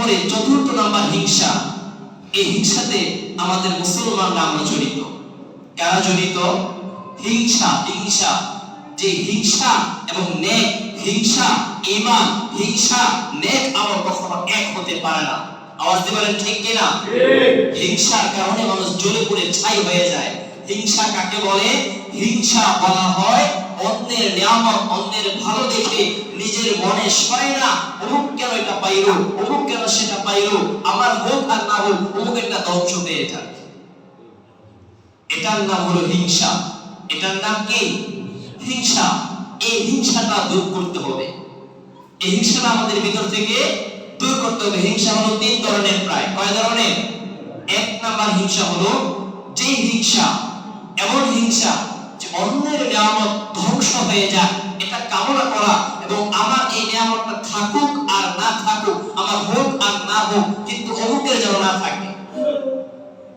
এরপরে চতুর্থ নাম্বার হিংসা। এই হিংসাতে আমাদের মুসলমানরা আমরা জড়িত। কারা জড়িত? হিংসা। হিংসা, যে হিংসা এবং নেক, হিংসা ঈমান, হিংসা নেক আমল কখনো এক হতে পারে না। আওয়াজ দিয়ে বলেন ঠিক কিনা? হিংসার কারণে মানুষ জ্বলে পুড়ে ছাই হয়ে যায়। হিংসা কাকে বলে? হিংসা বলা হয় অন্যের নিয়ামত, অন্যের ভালো দেখে নিজের মনে সয় না, অমুক কেন এটা পাইলো, অমুক কেন সেটা পাইলো, আমার হোক আর না হোক, অমুক একটা ধ্বংস পেয়ে যাক। এটার নাম হলো হিংসা। এটার নাম কি? হিংসা। এই হিংসাটা দূর করতে হবে। এই হিংসাটা আমাদের ভিতর থেকে দূর করতে হবে। হিংসা হলো তিন ধরনের, প্রায় কয় ধরনের? এক নাম্বার হিংসা হলো যে হিংসা, এমন হিংসা যে অন্যের নিয়ামত ধ্বংস হয়ে যায় এটা কামনা করা, এবং আমার এই নিয়ামতটা থাকুক আর না থাকুক, আমার হোক আর না হোক, কিন্তু অমুকের যেন না থাকে।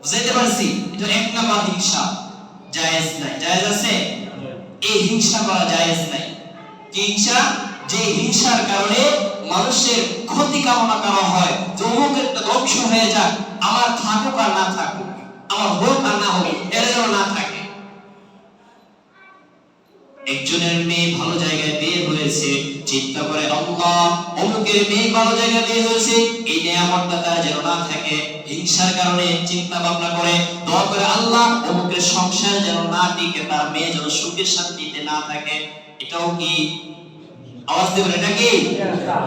বুঝাইতে পারছি? এটা এক নাম্বার হিংসা। জায়েজ নাই। জায়েজ আছে? এই হিংসা করা জায়েজ নাই। কি হিংসা? যে হিংসার কারণে মানুষের ক্ষতি কামনা করা হয়, যে অমুকেরটা ধ্বংস হয়ে যাক, আমার থাকুক আর না থাকুক, আমার হোক আর না হোক, এর যেন না থাকে। একজনের মেয়ে ভালো জায়গায় বিয়ে হয়েছে, চিন্তা করে আল্লাহ অমুকের মেয়ে ভালো জায়গায় বিয়ে হয়েছে, এই নিয়ামতটা তার যেন না থাকে। হিংসার কারণে চিন্তা ভাবনা করে, দোয়া করে আল্লাহ অমুকের সংসার যেন না টিকে, তার মেয়ে যেন সুখে শান্তিতে না থাকে। এটাও কি? আওয়াজ দেবেন, এটা কি?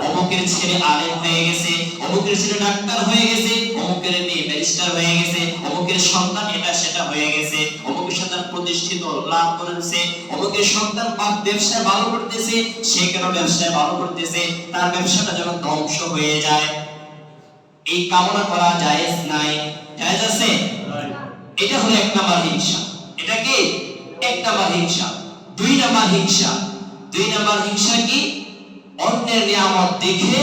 অমুকের ছেলে আলেম হয়ে গেছে, অমুকের ছেলে ডাক্তার হয়ে গেছে, অমুকের মেয়ে ব্যারিস্টার হয়ে গেছে, অমুকের সন্তান এটা সেটা হয়ে গেছে, অমুকের সন্তান প্রতিষ্ঠিত লাভ করেছে, অমুকের সন্তান ব্যবসায় ভালো করতেছে, সে কেন ব্যবসায় ভালো করতেছে, তার ব্যবসাটা যেন ধ্বংস হয়ে যায়। এই কামনা করা জায়েজ নাই। জায়েজ আছে? এটা হলো এক নাম্বার হিংসা। এটা কি? এক নাম্বার হিংসা। দুই নাম্বার হিংসা। দুই নাম্বার হিংসা কি? অন্যের নিয়ামত দেখে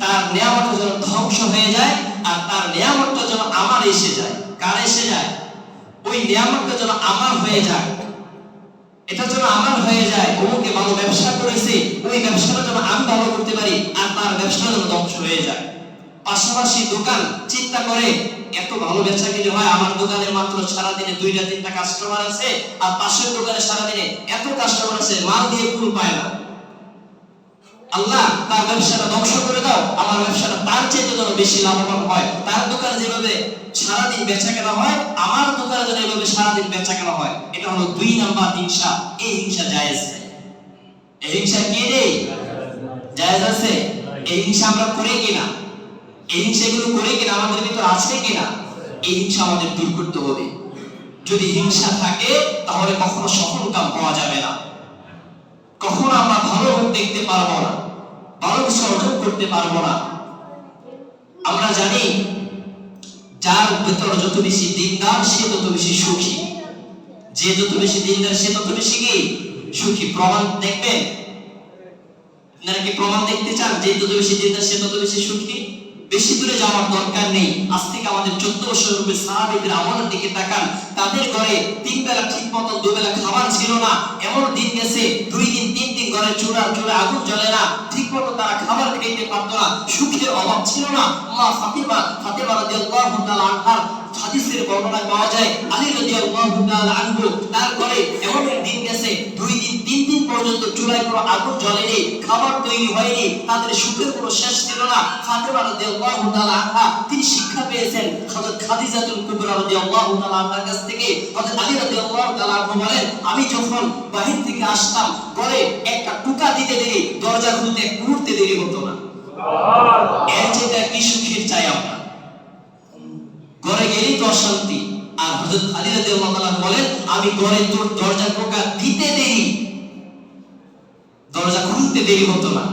তার নিয়ামতটা যেন ধ্বংস হয়ে যায়, আর তার নিয়ামতটা যেন আমার এসে যায়। কার এসে যায়? ওই নিয়ামতটা যেন আমার হয়ে যায়, এটা যেন আমার হয়ে যায়। অমুকে ভালো ব্যবসা করেছে, ওই ব্যবসাটা যেন আমি ভালো করতে পারি, আর তার ব্যবসাটা যেন ধ্বংস হয়ে যায়। পাশাপাশি দোকান চিন্তা করে, এত ভালো ব্যবসা কিনে হয়, আমার দোকানে মাত্র সারাদিনে 2-3টা কাস্টমার আছে, আর পাশের দোকানে সারাদিনে এত কাস্টমার আছে, মাল দিয়ে কুল পায় না। আল্লাহ তার ব্যবসাটা ধ্বংস করে দাও, আমার ব্যবসাটা তার চেয়ে যেন বেশি লাভবান হয়। তার দোকানে যেভাবে সারাদিন বেচা কেনা হয়, আমার দোকানে যেন এভাবে সারাদিন বেচা কেনা হয়। এটা হলো দুই নাম্বার হিংসা। এই হিংসা জায়েজ নেই। এই হিংসা কি নেই? জায়েজ আছে? এই হিংসা আমরা করি কিনা? এই হিংসাগুলো করে কিনা? আমাদের ভিতর আছে কিনা? এই হিংসা আমাদের দূর করতে হবে। যদি হিংসা থাকে তাহলে কখনো সফল কাম হওয়া যাবে না, কখনো আমরা ভালো মুখ দেখতে পারবো না, ভালো কিছু অর্জন করতে পারবো না। আমরা জানি যার ভিতর যত বেশি দিনদার সে তত বেশি সুখী, যে যত বেশি দিনদার সে তত বেশি কি সুখী। প্রমাণ দেখবেন? আপনারা কি প্রমাণ দেখতে চান যে যত বেশি দিনদার সে তত বেশি সুখী? বেশি দূরে যাওয়ার দরকার নেই। আজ থেকে আমাদের 14 বছর পূর্বে সাহাবীদের আমলের দিকে তাকান। তাদের ঘরে 3 বেলা ঠিক মতো 2 বেলা খাবার ছিল না, এমন দিন গেছে 2 দিন 3 দিন ঘরে চুলা আগুন জ্বলে না, ঠিক মতো তারা খাবার খেতে পারতো না, সুখের অভাব ছিল না। মা ফাতিমা রাদিয়াল্লাহু তাআলা আনহার হাদিসের বর্ণনা পাওয়া যায়, আলী রাদিয়াল্লাহু তাআলা আনহু তার ঘরে এমন দিন গেছে 2 দিন 3 দিন পর্যন্ত চুলায় কোনো আগুন জ্বলেনি, খাবার তৈরি হয়নি, তাদের সুখের কোনো শেষ ছিল না। ফাতিমা রাদিয়াল্লাহু তাআলা আনহা তিনি শিক্ষা পেয়েছেন হযরত খাদিজাতুল কুবরা রাদিয়াল্লাহু তাআলা আনহার কাছ থেকে। হযরত আলী রাদিয়াল্লাহু তাআলা আনহু বলেন, আমি যখন বাহির থেকে আসতাম ঘরে একটা টুকা দিতে দেরি, দরজা খুলতে এক মুহূর্তে দেরি হতো না। সুবহানাল্লাহ। এর চেয়ে কি সুখের চাই আমরা? ঘরে গেলেই তো অশান্তি। আর হযরত আলী রাদিয়াল্লাহু তাআলা বলেন, আমি ঘরে তোর দরজা টোকা দিতে দেরি, দরজা খুলতে দেরি হতো না।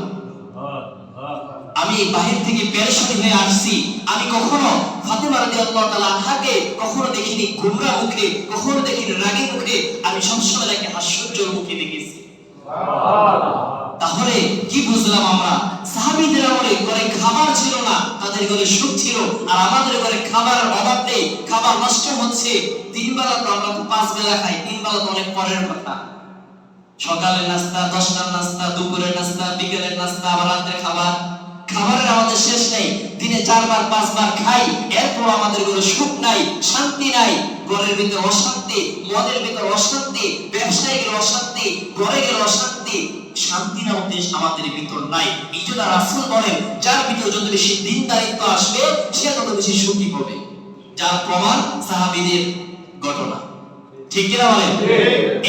আমি বাহির থেকে পেরেশানি হয়ে আসছি, আমি কখনো ফাতিমা রাদিয়াল্লাহু তাআলা আনহাকে কখনো দেখিনি গোমরা মুখে, কখনো দেখিনি রাগী মুখে, আমি সবসময় তাকে হাস্যোজ্জ্বল মুখে দেখেছি। সুবহানাল্লাহ। তাহলে কি বুঝলাম আমরা? সাহাবীদের আমলে ঘরে খাবার ছিল না, তাদের ঘরে সুখ ছিল, আর আমাদের ঘরে খাবারের অভাব নেই, খাবার নষ্ট হচ্ছে। 3 বেলা তো আমরা 5 বেলা খাই, 3 বেলা তো অনেক পরের কথা। সকালের নাস্তা, 10টার নাস্তা, দুপুরের নাস্তা, বিকেলের নাস্তা, আবার রাতের খাবার। খাবারের আমাদের শেষ নেই। দিনে 4বার 5বার খাই, এরপর আমাদের ঘরে সুখ নাই, শান্তি নাই, ঘরের ভিতর অশান্তি, মনের ভিতর অশান্তি, ব্যবসায় গেলে অশান্তি, ঘরে গেলে অশান্তি, শান্তি নামক জিনিস আমাদের ভিতর নাই। এই জন্য রাসূল বলেন, যার ভিতর যত বেশি দিনদারিত্ব আসবে সে তত বেশি সুখী হবে। যার প্রমাণ সাহাবীদের ঘটনা। ঠিক কিনা বলেন?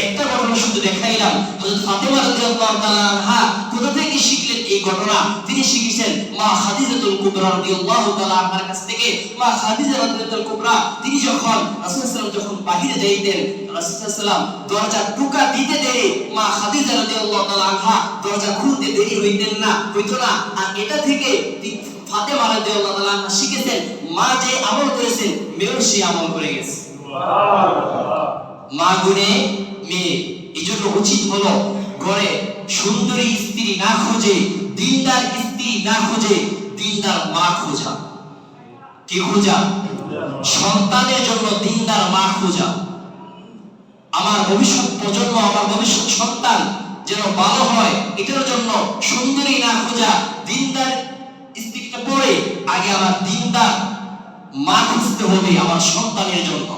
একটা ঘটনা শুধু দেখাইলাম। হযরত ফাতেমা রাদিয়াল্লাহু তাআলা আনহা কোথা থেকে শিখলেন এই ঘটনা? তিনি শিখেছেন মা খাদিজাতুল কুবরা রাদিয়াল্লাহু তাআলা আনহার কাছ থেকে। মা খাদিজা রাদিয়াল্লাহু কুবরা তিনি যখন রাসূল সাল্লাল্লাহু আলাইহি ওয়াসাল্লাম যখন বাইরে যাইতেন, রাসূল সাল্লাল্লাহু আলাইহি ওয়াসাল্লাম দরজা টোকা দিতে দেরি, মা খাদিজা রাদিয়াল্লাহু তাআলা আনহা দরজা খুলতে দেরি হইতো না। আর এটা থেকে ফাতেমা রাদিয়াল্লাহু তাআলা আনহা শিখেছেন মা যে আমল করেছেন মেয়েও সেই আমল করে গেছে। সুবহানাল্লাহ। মা গুণে মেয়ে। এজন্য উচিত হলো ঘরে সুন্দরী স্ত্রী না খোঁজে, দিনদার স্ত্রী না খোঁজে, দিনদার মা খোঁজা। কি খোঁজা? সন্তানের জন্য দিনদার মা খোঁজা। আমার ভবিষ্যৎ প্রজন্ম, আমার ভবিষ্যৎ সন্তান যেন ভালো হয়, এটার জন্য সুন্দরী না খোঁজা, দিনদার স্ত্রীটা পরে আগে আমার দিনদার মা খুঁজতে হবে আমার সন্তানের জন্য।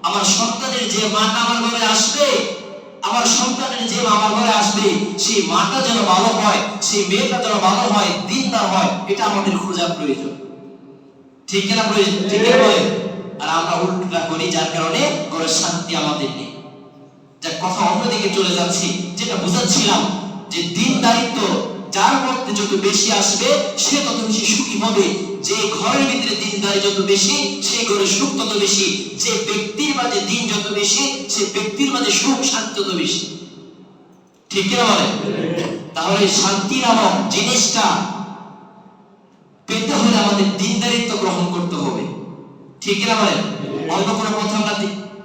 আমার সন্তানের যে মাটা আমার ঘরে আসবে, আমার সন্তানের যে মা আমার ঘরে আসবে, সেই মাটা যেন ভালো হয়, সেই মেয়েটা যেন ভালো হয়, দিনদার হয়, এটা আমাদের খোঁজা প্রয়োজন। ঠিক কিনা প্রয়োজন? ঠিক কিনা বলেন? আর আমরা উল্টোটা করি, যার কারণে ঘরে শান্তি আমাদের নেই। যার কথা অন্যদিকে চলে যাচ্ছি, যেটা বুঝাচ্ছিলাম যে দিনদারিত্ব যার মধ্যে যত বেশি আসবে সে তত বেশি সুখী হবে। যে ঘরের ভিতরে দিনদারি যত বেশি সেই ঘরে সুখ তত বেশি। যে ব্যক্তির মাঝে দিন যত বেশি সে ব্যক্তির মাঝে সুখ শান্তি তত বেশি। ঠিক কিনা বলেন? তাহলে শান্তি নামক জিনিসটা পেতে হলে আমাদের দিনদারিত্ব গ্রহণ করতে হবে। ঠিক কিনা বলেন? অন্য কোনো কথা আমরা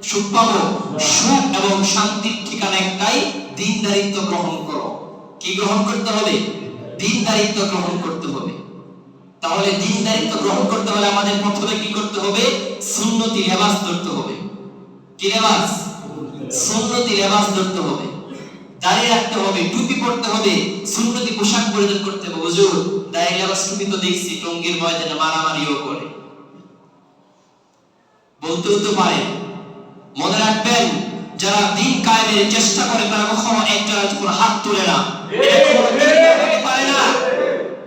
সুখ পাবো? সুখ এবং শান্তির ঠিকানা একটাই, দিনদারিত্ব গ্রহণ করো। কি গ্রহণ করতে হবে? দিনদারিত্ব গ্রহণ করতে হবে। তাহলে দিনদারিত্ব গ্রহণ করতে হলে আমাদের প্রথমে কি করতে হবে? সুন্নতি লেবাস ধরতে হবে। কি লেবাস? সুন্নতি লেবাস ধরতে হবে। দাড়ি রাখতে হবে, টুপি পরতে হবে, সুন্নতি পোশাক পরিধান করতে হবে। হুজুর দাড়ি লেবাস টুপি তো দেখছি টঙ্গীর ময়দানে মারামারিও করে, বলতেও তো পারে। মনে রাখবেন, যারা দিন কায়েমের চেষ্টা করে তারা কখনো একজনের উপর হাত তোলে না। এটা কখনো দিতে পারে না।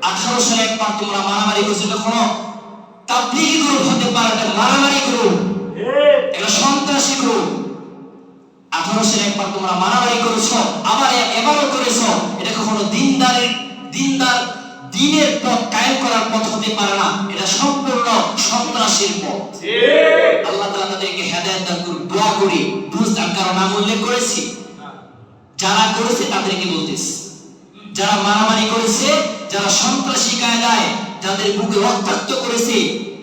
18 সালে একবার তোমরা মারামারি করেছো, কখনো তাবলীগী গ্রুপ হতে পারে না, মারামারি গ্রুপ, এটা সন্ত্রাসী গ্রুপ। 18 সালে একবার তোমরা মারামারি করেছো, আবার এবারও করেছো, এটা কখনো দিনের পথ কায়েম করার পথ হতে পারে না। এটা সম্পূর্ণ সন্ত্রাসীর পথ। আল্লাহ তাআলা তাদেরকে হেদায়েত দান করুন। দোয়া করি। বুঝতাম কারণ নাম উল্লেখ করেছি, যারা করেছে তাদেরকে বলতেছি। যারা মারামারি করেছে, যারা সন্ত্রাসী কায়দায় যাদের বুকে রক্তাক্ত করেছে,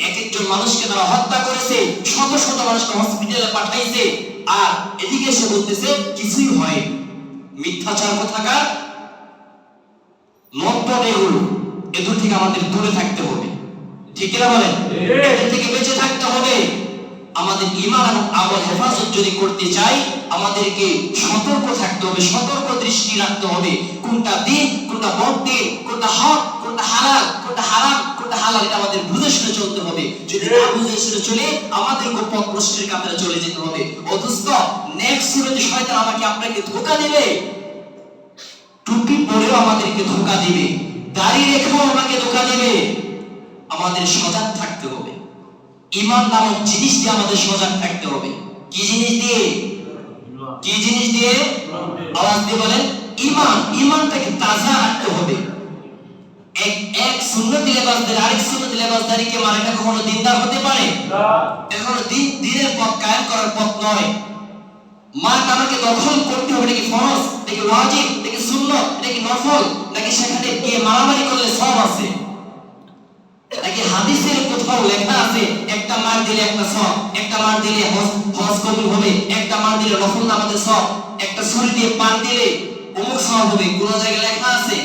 এক একজন মানুষকে তারা হত্যা করেছে, শত শত মানুষকে হসপিটালে পাঠাইছে, আর এদিকে এসে বলতেছে কিছুই হয়। মিথ্যাচার কোথাকার, লম্পট এগুলো, এদের থেকে আমাদের দূরে থাকতে হবে। ঠিক কিনা বলেন? এদের থেকে বেঁচে থাকতে হবে। আমাদের ঈমান এবং আমল হেফাজত যদি করতে চাই, আমাদেরকে সতর্ক থাকতে হবে, সতর্ক দৃষ্টি রাখতে হবে। কোনটা দিন, কোনটা বাতিল, কোনটা হক, কোনটা হালাল, কোনটা হারাম, কোনটা হালাল, এটা আমাদের বুঝে শুনে চলতে হবে। যদি না বুঝে শুনে চলে, আমাদেরকে পথ ভ্রষ্টের কাতারে চলে যেতে হবে। অথচ নেক্সট সুরতে শয়তান আমাকে আপনাকে ধোঁকা দিবে। টুপি পরেও আমাদেরকে ধোঁকা দিবে, দাড়ি রেখেও আমাকে ধোঁকা দিবে। আমাদের সজাগ থাকতে হবে। ঈমান নামক জিনিস দিয়ে আমাদের সজাগ থাকতে হবে। কি জিনিস দিয়ে? কি জিনিস দিয়ে? আওয়াজ দিয়ে বলেন। ঈমান। ঈমানটাকে তাজা রাখতে হবে। এক সুন্নতি লেবাসদারি আরেক সুন্নতি লেবাসদারিকে মানে এটা কখনো দিনদার হতে পারে না। এখন দিনের পথ কায়েম করার পথ নয়। মা আমাকে দখল করতে হবে, এটা কি ফরজ, এটা কি ওয়াজিব, এটা কি সুন্নাত, এটা কি নফল, নাকি সেখানে গিয়ে মারামারি করলে সওয়াব আছে, নাকি হাদিসের কোথাও লেখা আছে একটা মার দিলে একটা সওয়াব, একটা মার দিলে হজ কবুল হবে, একটা মার দিলে নফল নামাজের সওয়াব, একটা ছুরি দিয়ে পান দিলে অমুক সওয়াব হবে? কোন জায়গায় লেখা আছে?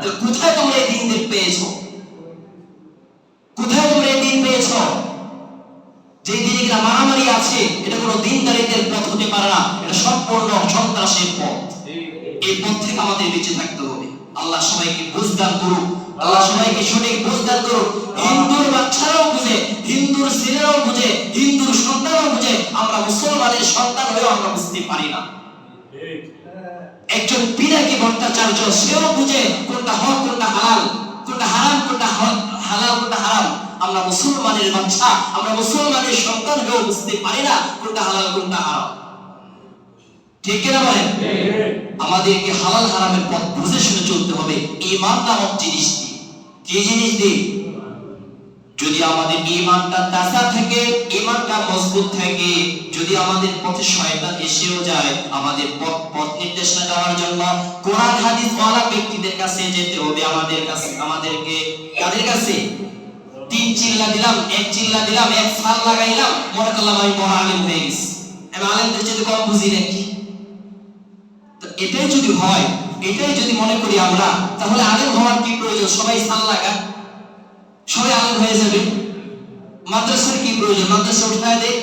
তাহলে কোথায় তোমরা এই দিন পেয়েছো? কোথায় তোমরা এই দিন পেয়েছো? যে দিনে কিনা মারামারি আছে, এটা কোনো দিনদারিত্বের পথ হতে পারে না, এটা সম্পূর্ণ সন্ত্রাসের পথ। এই পথ থেকে আমাদের বেঁচে থাকতে হবে। আল্লাহ সবাইকে বুঝদান করুক, আল্লাহ সবাইকে সঠিক বুঝদান করুক। হিন্দুর বাচ্চারাও সন্তান হয়েও আমরা বুঝতে পারি না। একজন পিনাকি ভট্টাচার্য সেও বুঝে কোনটা হক কোনটা হালাল, কোনটা হারাম কোনটা হালাল কোনটা হারাম। আমরা মুসলমানের বাচ্চা, আমরা মুসলমানের সন্তান হয়েও বুঝতে পারি না কোনটা হালাল কোনটা হারাম। ঠিক কিনা বলেন? আমাদেরকে হালাল হারামের পথ বুঝে শুনে চলতে হবে। ঈমান নামক জিনিসটি কি জিনিস দিয়ে? যদি আমাদের ঈমানটা তাজা থাকে, ঈমানটা মজবুত থাকে, যদি আমাদের পথে শয়তান এসেও যায়, আমাদের পথ নির্দেশনা দেওয়ার জন্য কোরআন হাদিস ওয়ালা ব্যক্তিদের কাছে যেতে হবে। আমাদেরকে কাদের কাছে? তিন চিল্লা দিলাম, এক চিল্লা দিলাম, এক সাল লাগাইলাম, মনে করলাম আমি বড় আলেম হয়ে গেছি, আমি আলেমদের চেয়ে কম বুঝি নাকি? তো এটাই যদি হয়, এটাই যদি মনে করি আমরা, তাহলে আলেম হওয়ার কি প্রয়োজন? সবাই সাল লাগা, সবাই আলেম হয়ে যাবে। মাদ্রাসার কি প্রয়োজন? মাদ্রাসা উঠায় দেয়।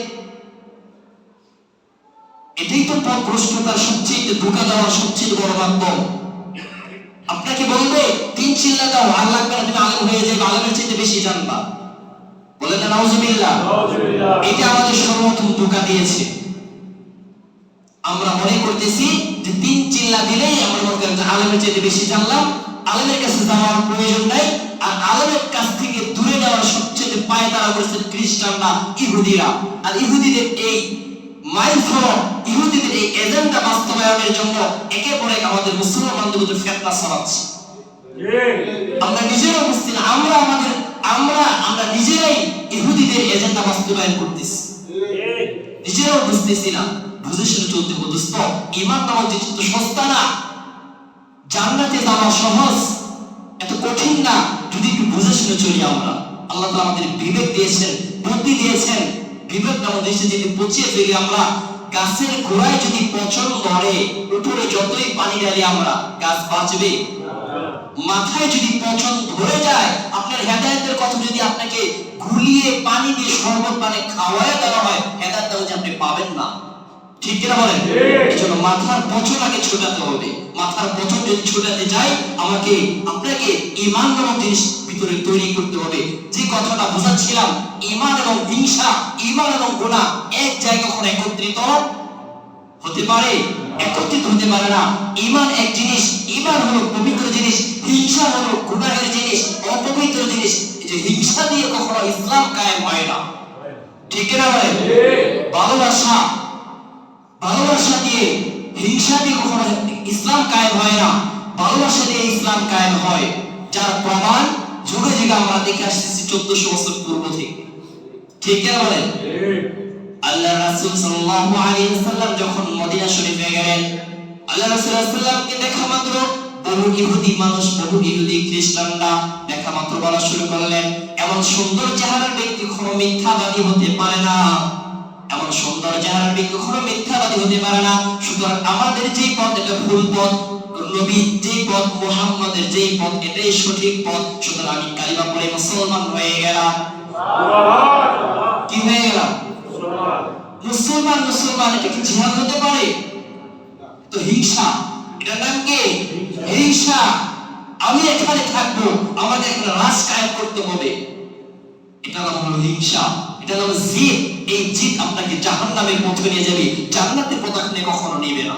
এটাই তো পথভ্রষ্টতার সবচেয়ে ধোঁকা দেওয়ার সবচেয়ে বড় মাধ্যম। আপনাকে বলবে তিন চিল্লা দাও, আর লাগবে না, তুমি আলেম হয়ে যাবে, আলেমের চাইতে বেশি জানবা। বলেন না নাউজুবিল্লাহ? এটা আমাদের সর্বপ্রথম ধোঁকা দিয়েছে। আমরা মনে করতেছি যে তিন চিল্লা দিলেই আমরা মনে করি আলেমের চাইতে বেশি জানলাম, আলেমের কাছে যাওয়ার প্রয়োজন নাই। আর আলেমের কাছ থেকে দূরে যাওয়ার সবচেয়ে পায়ে তারা করেছে খ্রিস্টানরা, ইহুদিরা। আর ইহুদিদের এই মাইল ফলক, ইহুদিদের এই এজেন্ডা বাস্তবায়নের জন্য একে পর এক আমাদের মুসলমান বান্ধবদের ফিতনা ছড়াচ্ছে। আমরা নিজেরাও বুঝছি না, আমরা নিজেরাই ইহুদিদের এজেন্ডা বাস্তবায়ন করতেছি, নিজেরাও বুঝতেছি না। বুঝে শুনে চলতে হবে দোস্ত। ঈমান নামক জিনিস তো সস্তা না, জান্নাতে যাওয়া সহজ, এত কঠিন না, যদি একটু বুঝে শুনে চলি আমরা। আল্লাহ তাআলা আমাদের বিবেক দিয়েছেন, বুদ্ধি দিয়েছেন। বিবেক নামক জিনিস যদি পচিয়ে ফেলি আমরা, গাছের গোড়ায় যদি পচন ধরে, উপরে যতই পানি ঢালি আমরা, গাছ বাঁচবে? মাথায় যদি পচন ধরে যায়, আপনার হেদায়েতের কথা যদি আপনাকে গুলিয়ে পানি দিয়ে শরবত বানিয়ে খাওয়ায় দেওয়া হয়, হেদায়েত যে আপনি পাবেন না। ঠিক কিনা বলেন? এজন্য মাথার পচন আগে ছোটাতে হবে। মাথার পচন যদি ছোটাতে যাই, আপনাকে ঈমান নামক জিনিস ভিতরে তৈরি করতে হবে। যে কথাটা বোঝাচ্ছিলাম, ঈমান এবং হিংসা, ঈমান এবং গুনাহ এক জায়গায় কখনো একত্রিত হতে পারে? একত্রিত হতে পারে না। ঈমান এক জিনিস, ঈমান হলো পবিত্র জিনিস, হিংসা হলো গুনাহের জিনিস, অপবিত্র জিনিস। যে হিংসা দিয়ে কখনো ইসলাম কায়েম হয় না। ঠিক কিনা বলেন? ভালোবাসা দিয়ে, হিংসা দিয়ে কখনো ইসলাম কায়েম হয় না। ভালোবাসা দিয়ে ইসলাম কায়েম হয়, যার প্রমাণ যুগে যুগে আমরা দেখে আসতেছি 1400 বছর পূর্ব থেকে। ঠিক কিনা বলেন? আল্লাহ রাসূল সাল্লাল্লাহু আলাইহি ওয়াসাল্লাম যখন মদিনা শরীফে গেলেন, আল্লাহ রাসূল সাল্লাল্লাহু আলাইহি ওয়াসাল্লামকে দেখা মাত্র বহু ইহুদি খ্রিস্টানরা দেখা মাত্র বলা শুরু করলেন, এমন সুন্দর চেহারার ব্যক্তি কখনো মিথ্যাবাদী হতে পারে না, এমন সুন্দর চেহারার ব্যক্তি কখনো মিথ্যাবাদী হতে পারে না। সুতরাং আমাদের যেই পথ, এটা ভুল পথ, নবীর যেই পথ, মুহাম্মাদের যেই পথ, এটাই সঠিক পথ। সুতরাং আমি কালিমা পড়ে মুসলমান হয়ে গেলাম। কি হয়ে গেলাম? মুসলমান। এটা কি জিহাদ হতে পারে? তো হিংসা, এটার নাম কি? হিংসা। আমি এখানে থাকবো, আমাকে একটা রাজ কায়েম করতে হবে, এটা নাম হলো হিংসা। এটা নাম জিদ। এই জিদ আপনাকে জাহান্নামের পথে নিয়ে যাবে, জান্নাতের পথ আপনি কখনো নেবে না।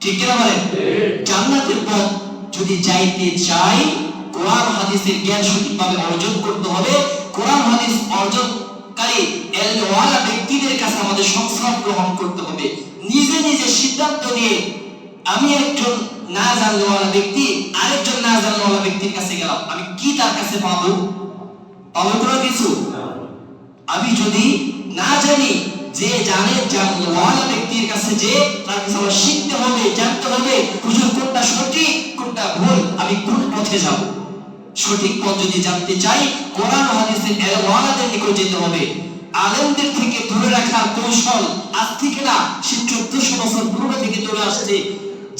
ঠিক কিনা বলেন? জান্নাতের পথ যদি যাইতে চাই, কোরআন হাদিসের জ্ঞান সঠিকভাবে অর্জন করতে হবে। কোরআন হাদিস অর্জনকারী এলওয়ালা ব্যক্তিদের কাছে আমাদের সংস্কার গ্রহণ করতে হবে। নিজে নিজে সিদ্ধান্ত নিয়ে আমি একজন না জানলেওয়ালা ব্যক্তি আরেকজন না জানলেওয়ালা ব্যক্তির কাছে গেলাম, আমি কি তার কাছে পাবো? কোনো কিছু। আমি যদি না জানি, যে জানলেওয়ালা ব্যক্তির কাছে যে তার কাছে আমার শিখতে হবে, জানতে হবে, হুজুর কোনটা সঠিক কোনটা ভুল, আমি কোন পথে যাব। সঠিক পথ যদি জানতে চাই, কোরআন হাদিসের এলওয়ালাদের নিকট যেতে হবে। আলেমদের থেকে দূরে রাখার কৌশল আজ থেকে না, সে 1400 বছর পূর্ব থেকে চলে আসছে।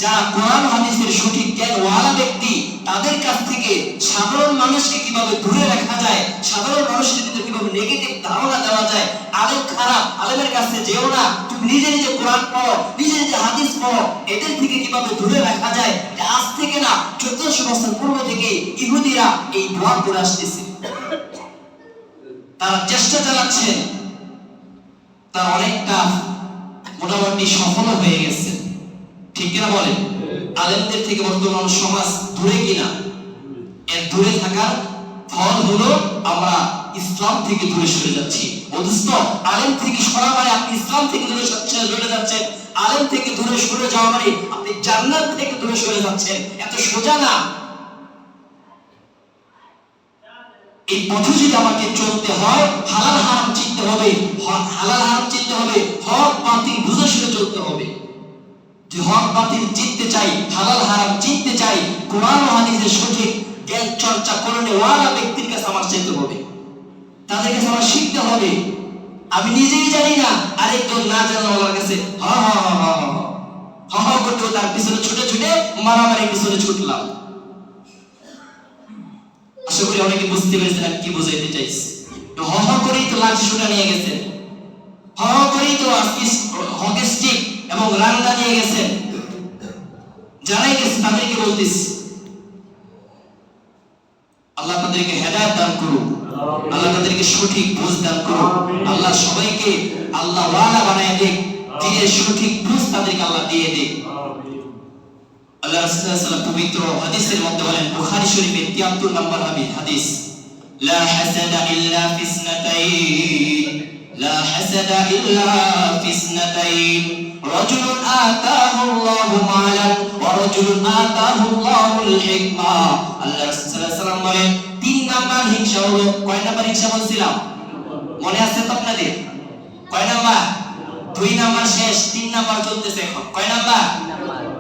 যারা কোরআন হাদিসের সঠিক জ্ঞানওয়ালা ব্যক্তি, তাদের কাছ থেকে সাধারণ মানুষকে কিভাবে দূরে রাখা যায়, সাধারণ মানুষের ভিতরে কিভাবে নেগেটিভ ধারণা দেওয়া যায়, আলেম খারাপ, আলেমের কাছে যেও না, তুমি নিজে নিজে কোরআন পড়ো, নিজে নিজে হাদিস পড়ো, এদের থেকে কিভাবে দূরে রাখা যায়, আজ থেকে না 1400 বছর পূর্ব থেকে ইহুদিরা এই দোয়া করে আসতেছে। তারা চেষ্টা চালাচ্ছেন, তারা অনেকটা মোটামুটি সফল হয়ে গেছে, ঠিক কিনা বলেন? আলেমদের থেকে বর্তমান সমাজ দূরে কিনা? এর দূরে থাকার ফল হলো আমরা ইসলাম থেকে দূরে সরে যাচ্ছি। অথচ আলেম থেকে সরা মানে আপনি ইসলাম থেকে দূরে সরে যাচ্ছেন, আলেম থেকে দূরে সরে যাওয়া মানে আপনি জান্নাত থেকে দূরে সরে যাচ্ছেন। এত সোজা না। এই পথে যদি আমাকে চলতে হয়, হালাল হারাম চিনতে হবে, হালাল হারাম চিনতে হবে, হক বাতিল বুঝে শুনে চলতে হবে। যে হক বাতিল চিনতে চাই, হালাল হারাম চিনতে চাই, কোরআন ও হাদিসের সঠিক জ্ঞান চর্চা করে নেওয়ালা ব্যক্তির কাছে আমার যেতে হবে, তাদের কাছে আমার শিখতে হবে। আমি নিজেই জানি না, আরেকজন না জানাওয়ালার কাছে হ হ হ হ হ হ করতে তার পিছনে ছুটে ছুটে মারামারি পিছনে ছুটলাম। আশা করি অনেকে বুঝতে পেরেছেন আমি কি বোঝাইতে চাইছি। হ হ করেই তো লাঠি সোটা নিয়ে গেছেন, হ হ করেই তো হকি স্টিক এবং রান্না নিয়ে গেছেন। যারাই গেছে তাদেরকে বলতেছি আল্লাহ তাদেরকে হেদায়েত দান করুন, আল্লাহ তাদেরকে সঠিক বুঝ দান করুন, আল্লাহ সবাইকে আল্লাহ ওয়ালা বানায় দেখ, দিনের সঠিক বুঝ তাদেরকে আল্লাহ দিয়ে দেখ। আল্লাহ রাসূল সাল্লাল্লাহু আলাইহি ওয়াসাল্লাম পবিত্র হাদিসের মধ্যে বলেন, বুখারী শরীফের 73 নম্বর হাদিস, লা হাসাদা ইল্লা ফিসনাতাইন, লা হাসাদা ইল্লা ফিসনাতাইন, রাজুলুন আতাহু আল্লাহু মালান ওয়া রাজুলুন আতাহু আল্লাহুল হিকমা। আল্লাহ রাসূল সাল্লাল্লাহু আলাইহি ওয়াসাল্লাম বলেন 3 নাম্বার হিংসা হলো, কয় নাম্বার হিংসা বলছিলাম মনে আছে তো আপনাদের? কয় নাম্বার? 2 নাম্বার শেষ, 3 নাম্বার চলতেছে এখন। কয় নাম্বার?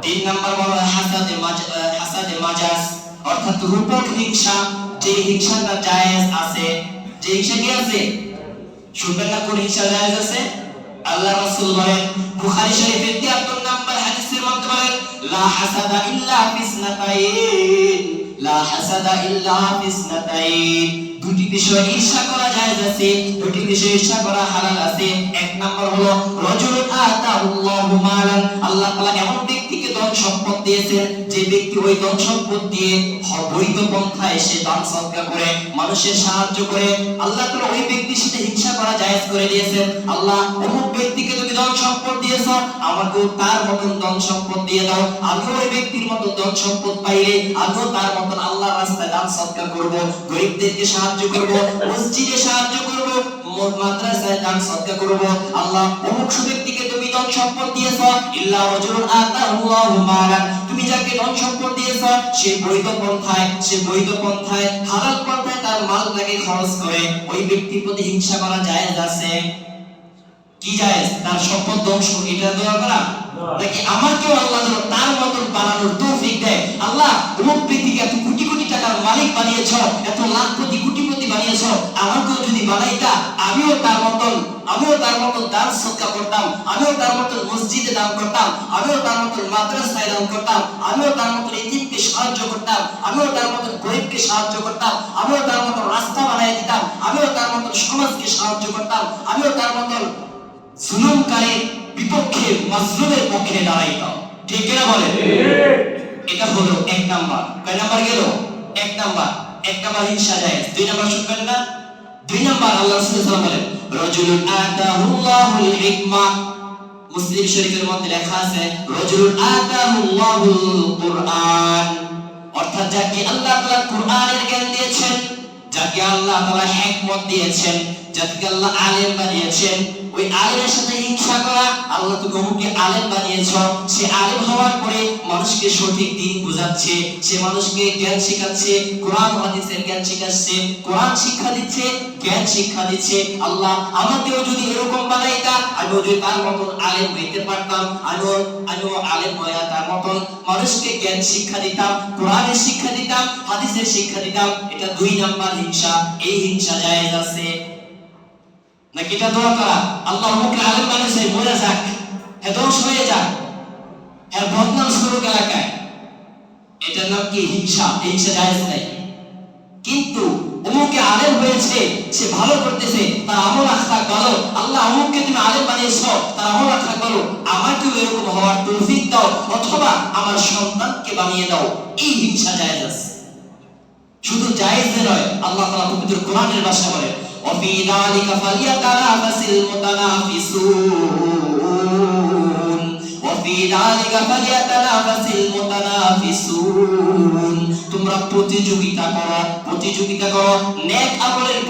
3 নাম্বার বলা হয় হাসাদে মাজাজ, অর্থাৎ রূপক হিংসা। যে হিংসাটা জায়েজ আছে, যে হিংসা কি আছে শুনবেন না, কোন হিংসা জায়েজ আছে? আল্লাহ রাসূল বলেন বুখারী শরীফের 73 নাম্বার হাদিসের মধ্যে বলেন, লা হাসাদা ইল্লা ফিসনাতাইন, লা হাসাদা ইল্লা ফিসনাতাইন। দুটি বিষয় ঈর্ষা করা জায়েজ আছে, দুটি বিষয় ঈর্ষা করা হালাল আছে। এক নাম্বার হলো রাজুলুন আতাহুল্লাহু মালান, আল্লাহ তাআলা এমন ব্যক্তিকে ধন সম্পদ দিয়েছেন যে ব্যক্তি ওই ধন সম্পদ দিয়ে বৈধ পন্থায় সে দান সদকা করে, মানুষের সাহায্য করে, আল্লাহ তাআলা ওই ব্যক্তির সাথে হিংসা করা জায়েজ করে দিয়েছেন। আল্লাহ অমুক ব্যক্তিকে তুমি ধন সম্পদ দিয়েছো, আমাকেও তার মতন ধন সম্পদ দিয়ে দাও, আমিও ওই ব্যক্তির মতো ধন সম্পদ পাইলে আমিও তার মতন আল্লাহর রাস্তায় দান সদকা করব, গরিবদেরকে সাহায্য করব, মসজিদে সাহায্য করব, মাদ্রাসায় দান সদকা করব। আল্লাহ অমুক ব্যক্তিকে তুমি ধন সম্পদ দিয়েছো, ইল্লা রাজুলুন আতাহুল্লাহু মালান, তুমি যাকে ধন সম্পদ দিয়েছো সে বৈধ পন্থায় হালাল পন্থায় তার মালটাকে খরচ করে, ওই ব্যক্তির প্রতি হিংসা করা জায়েজ আছে কি? জায়েজ? তার সম্পদ ধ্বংস এটা দোয়া করা নাকি আমাকেও আল্লাহ যেন তার মতন বানানোর তৌফিক দেয়। আল্লাহ অমুক ব্যক্তিকে এত কোটি কোটি টাকার মালিক বানিয়েছো, এত লাখপতি কোটিপতি বানিয়েছো, আমাকেও যদি বানাইতা আমিও তার মতন দান সদকা করতাম, আমিও তার মতন মসজিদে দান করতাম, আমিও তার মতন মাদ্রাসায় দান করতাম, আমিও তার মতন এতিমকে সাহায্য করতাম, আমিও তার মতন গরিবকে সাহায্য করতাম, আমিও তার মতন রাস্তা বানিয়ে দিতাম, আমিও তার মতন সমাজকে সাহায্য করতাম, আমিও তার মতন জুলুমকারীর বিপক্ষে মাজলুমের পক্ষে দাঁড়াইতাম। ঠিক কিনা বলেন? এটা হলো এক নাম্বার। কয় নাম্বার গেল? এক নাম্বার। এক নাম্বার হিংসা জায়েজ। 2 নাম্বার শুনবেন না? 2 নাম্বার আল্লাহ রাসূল সাল্লাল্লাহু আলাইহি ওয়াসাল্লাম বলেন, রাজুলুন আতাহুল্লাহুল হিকমা, মুসলিম শরীফের মধ্যে লেখা আছে রাজুলুন আতাহুল্লাহুল কুরআন, অর্থাৎ যাকে আল্লাহ তাআলা কুরআনের জ্ঞান দিয়েছেন, যাকে আল্লাহ তাআলা হিকমত দিয়েছেন, যাকে আল্লাহ আলেম বানিয়েছেন, ওই আলেমের সাথে হিংসা করা। আল্লাহ তুমি অমুককে আলেম বানিয়েছো, সে আলেম হওয়ার পরে মানুষকে সঠিক দ্বীন বোঝাচ্ছে, সে মানুষকে জ্ঞান শেখাচ্ছে, কোরআন হাদিসের জ্ঞান শেখাচ্ছে, কোরআন শিক্ষা দিচ্ছে, জ্ঞান শিক্ষা দিচ্ছে। আল্লাহ আমাকেও যদি এরকম বানাইতা, আমিও যদি তার মতন আলেম হইতে পারতাম, আমিও আলেম হইয়া তার মতন মানুষকে জ্ঞান শিক্ষা দিতাম, কোরআনের শিক্ষা দিতাম, হাদিসের শিক্ষা দিতাম। এটা 2 নাম্বার হিংসা। এই হিংসা জায়েজ আছে নাকি? এটা দোয়া করা আল্লাহ অমুককে আলেম বানিয়েছে, মরে যাক, হ্যাঁ ধ্বংস হয়ে যাক, হ্যাঁ বদনাম শুরু এলাকায়, এটার নাম কি? হিংসা। হিংসা জায়েজ নাই। কিন্তু অমুকে আলেম হয়েছে, সে ভালো করতেছে, তার আমল আখলাক ভালো, আল্লাহ অমুককে তুমি আলেম বানিয়েছো, তার আমল আখলাক ভালো, আমাকেও এরকম হওয়ার তৌফিক দাও, অথবা আমার সন্তানকে বানিয়ে দাও। এই হিংসা জায়েজ আছে। শুধু জায়েজ নয়, আল্লাহ তাআলা পবিত্র কোরআনের ভাষায় বলেন, ওয়াফি যালিকা ফালিয়াতানাফাসিল মুতানাফিসুন ওয়াফি যালিকা ফালিয়াতানাফাসিল মুতানাফিসুন তোমরা প্রতিযোগিতা করো নেক আমলের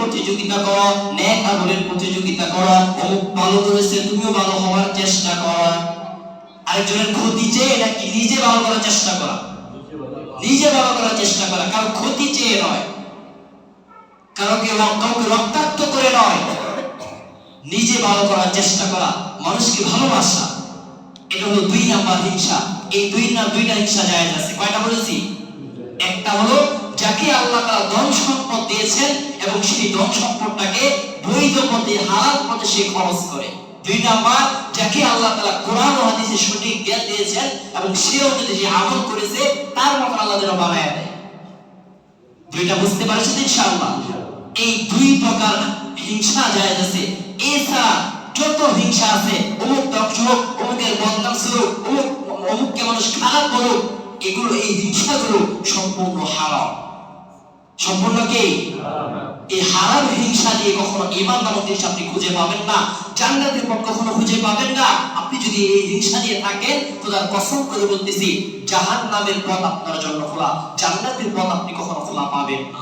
প্রতিযোগিতা করো অমুক ভালো করেছে তুমিও ভালো হওয়ার চেষ্টা করো আরেকজনের ক্ষতি চেয়ে নাকি নিজে ভালো করার চেষ্টা করা কারো ক্ষতি চেয়ে নয় কাউকে রক্তাক্ত করে নয় নিজে ভালো করার চেষ্টা করা মানুষকে ভালোবাসা এটা হলো 2 নাম্বার হিংসা এই দুইটা হিংসা জায়েজ আছে কয়টা বলেছি একটা হলো যাকে আল্লাহ তাআলা ধন সম্পদ দিয়েছেন এবং সেই ধন সম্পদটাকে বৈধ পথে হালাল পথে সে খরচ করে 2 নাম্বার যাকে আল্লাহ তাআলা কোরআন ও হাদিসে সঠিক জ্ঞান দিয়েছেন এবং সে অনুযায়ী যে আমল করেছে তার মত আল্লাহ যেন বানায় দেয় দুইটা বুঝতে পারছেন ইনশাআল্লাহ এই 2 প্রকার হিংসা জায়েজ আছে এছাড়া যত হিংসা আছে অমুক দর্শক অমুকের বদনাম শুরুক অমুককে মানুষ খারাপ বলুক এগুলো এই হিংসাগুলো সম্পূর্ণ হারাম সম্পূর্ণ কি এই হারাম হিংসা দিয়ে কখনো ঈমান নামক জিনিস আপনি খুঁজে পাবেন না জান্নাতের পথ কখনো খুঁজে পাবেন না আপনি যদি এই হিংসা দিয়ে থাকেন খোদার কসম করে বলতেছি জাহান্নামের পথ আপনার জন্য খোলা জান্নাতের পথ আপনি কখনো খোলা পাবেন না